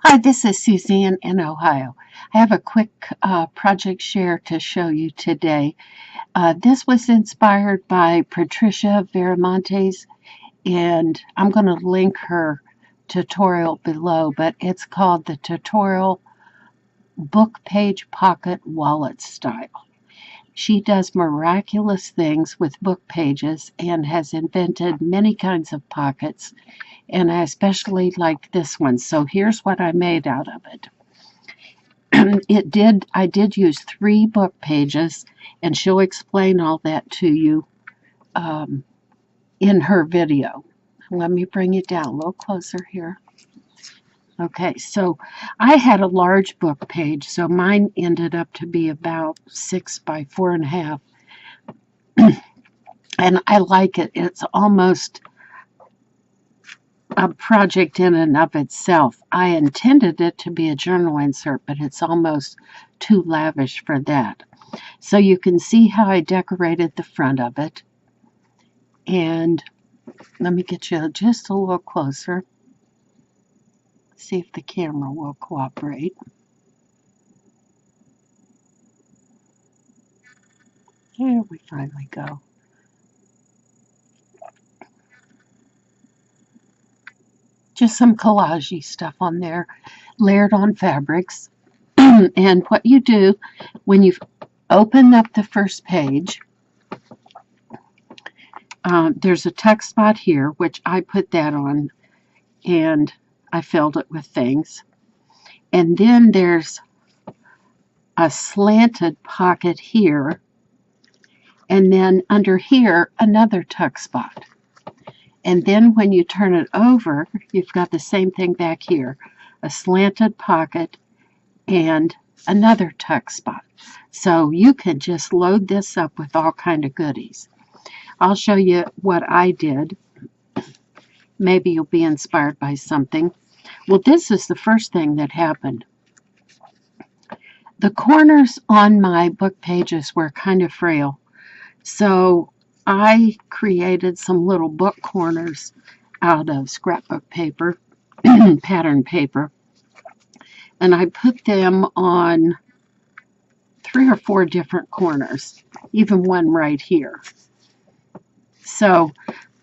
Hi, this is Suzanne in Ohio. I have a quick project share to show you today. This was inspired by Patricia Viramontes, and I'm going to link her tutorial below, but it's called the Tutorial Book Page Pocket Wallet Style. She does miraculous things with book pages and has invented many kinds of pockets, and I especially like this one. So here's what I made out of it. I did use 3 book pages, and she'll explain all that to you in her video. Let me bring it down a little closer here. Okay, so I had a large book page, so mine ended up to be about 6 by 4.5, and I like it. It's almost a project in and of itself. I intended it to be a journal insert, but it's almost too lavish for that. So you can see how I decorated the front of it. And let me get you just a little closer. See if the camera will cooperate. There we finally go. Just some collage-y stuff on there, layered on fabrics. And what you do when you open up the first page, there's a tuck spot here, which I put that on, and I filled it with things. And then there's a slanted pocket here, and then under here, another tuck spot. And then when you turn it over, you've got the same thing back here, a slanted pocket and another tuck spot. So you can just load this up with all kind of goodies. I'll show you what I did. Maybe you'll be inspired by something. Well, this is the first thing that happened. The corners on my book pages were kind of frail, so I created some little book corners out of scrapbook paper, pattern paper, and I put them on 3 or 4 different corners, even one right here. So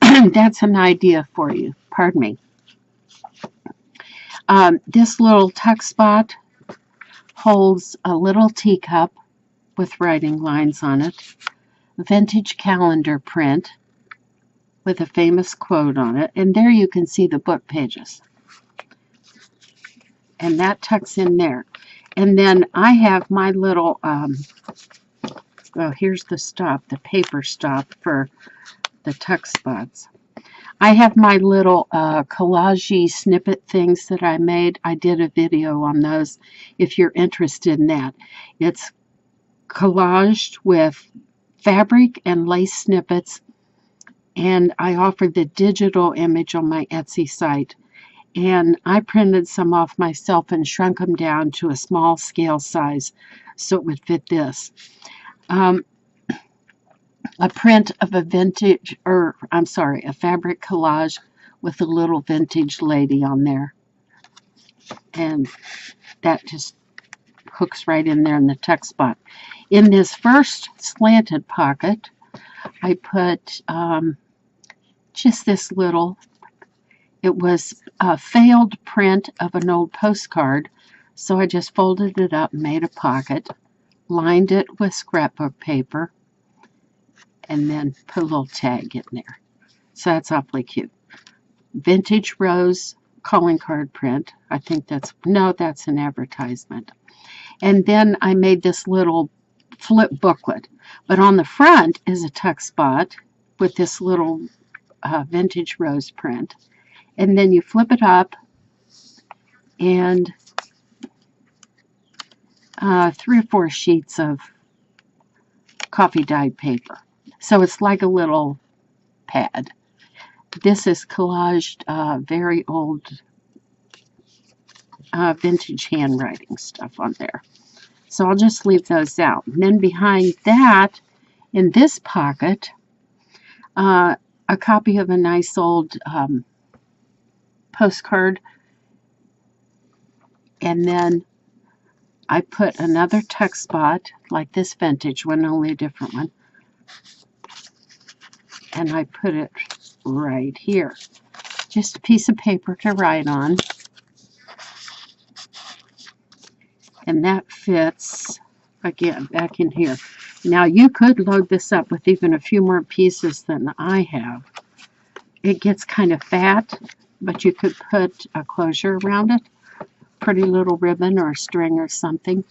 that's an idea for you. Pardon me. This little tuck spot holds a little teacup with writing lines on it, vintage calendar print with a famous quote on it, and there you can see the book pages. And that tucks in there. And then I have my little, well, here's the stop, the paper stop for the tuck spots. I have my little collage-y snippet things that I made. I did a video on those if you're interested in that. It's collaged with fabric and lace snippets, and I offered the digital image on my Etsy site. And I printed some off myself and shrunk them down to a small scale size so it would fit this. A print of a vintage, a fabric collage with a little vintage lady on there. And that just hooks right in there in the tuck spot. In this first slanted pocket, I put just this little, it was a failed print of an old postcard, so I just folded it up and made a pocket, lined it with scrapbook paper, and then put a little tag in there. So that's awfully cute. Vintage rose calling card print. I think that's an advertisement. And then I made this little flip booklet. But on the front is a tuck spot with this little vintage rose print. And then you flip it up, and 3 or 4 sheets of coffee dyed paper. So it's like a little pad. This is collaged very old vintage handwriting stuff on there. So I'll just leave those out. And then behind that, in this pocket, a copy of a nice old postcard And then I put another tuck spot, like this vintage one, only a different one. And I put it right here. Just a piece of paper to write on. And that fits, again, back in here. Now you could load this up with even a few more pieces than I have. It gets kind of fat, but you could put a closure around it. Pretty little ribbon or a string or something.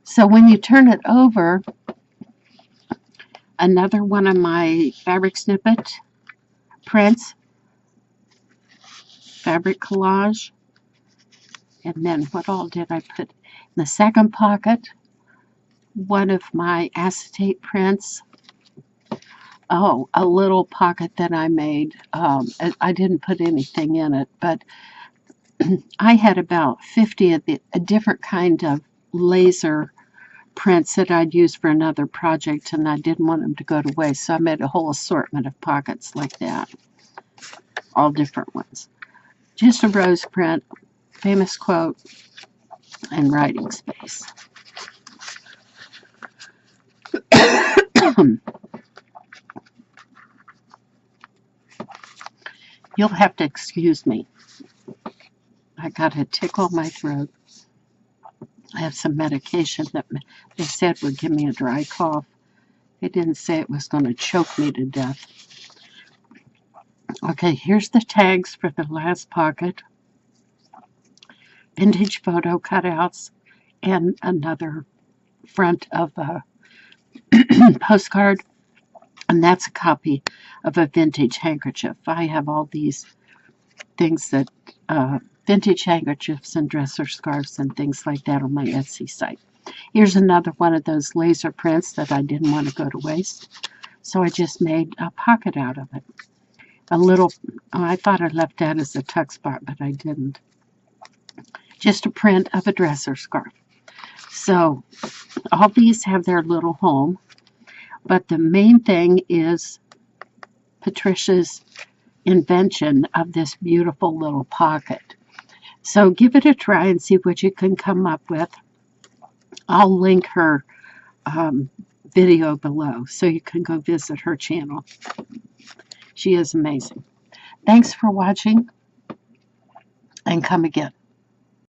So when you turn it over, another one of my fabric snippet prints, fabric collage, and then what all did I put in the second pocket? One of my acetate prints. Oh, a little pocket that I made. I didn't put anything in it, but I had about 50 of a different kind of laser prints that I'd use for another project, and I didn't want them to go to waste, so I made a whole assortment of pockets like that, all different ones. Just a rose print, famous quote, and writing space. You'll have to excuse me. I got a tickle in my throat. I have some medication that they said would give me a dry cough. They didn't say it was going to choke me to death. Okay, here's the tags for the last pocket. Vintage photo cutouts and another front of a postcard. And that's a copy of a vintage handkerchief. I have all these things that, vintage handkerchiefs and dresser scarves and things like that on my Etsy site. Here's another one of those laser prints that I didn't want to go to waste. So I just made a pocket out of it. A little, I thought I left that as a tuck spot, but I didn't. Just a print of a dresser scarf. So all these have their little home. But the main thing is Patricia's invention of this beautiful little pocket. So give it a try and see what you can come up with. I'll link her video below so you can go visit her channel. She is amazing. Thanks for watching, and come again.